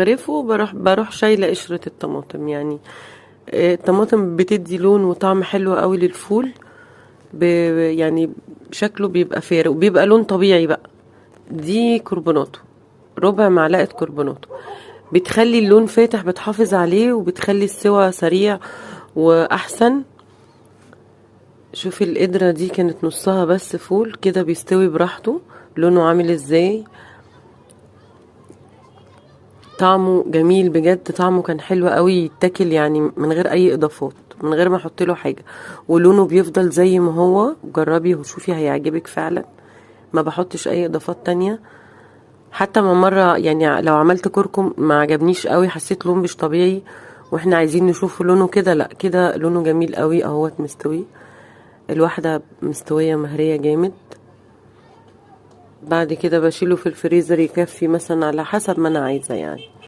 غرفه بروح شايلة قشرة الطماطم يعني. الطماطم بتدي لون وطعم حلو قوي للفول. ب... يعني شكله بيبقى فارق وبيبقى لون طبيعي بقى. دي كربوناتو، ربع معلقة كربوناتو، بتخلي اللون فاتح، بتحافظ عليه وبتخلي السوا سريع واحسن. شوفي القدرة دي كانت نصها بس فول كده بيستوي براحته. لونه عامل ازاي، طعمه جميل بجد، طعمه كان حلو قوي يتاكل يعني من غير اي اضافات، من غير ما احط له حاجه، ولونه بيفضل زي ما هو. جربي وشوفي هيعجبك فعلا. ما بحطش اي اضافات تانية. حتى ما مره يعني لو عملت كركم ما عجبنيش قوي، حسيت لون مش طبيعي، واحنا عايزين نشوف لونه كده. لا كده لونه جميل قوي اهوت مستوي. الواحده مستويه مهريه جامد. بعد كده بشيله في الفريزر يكفي مثلا على حسب ما انا عايزه يعني.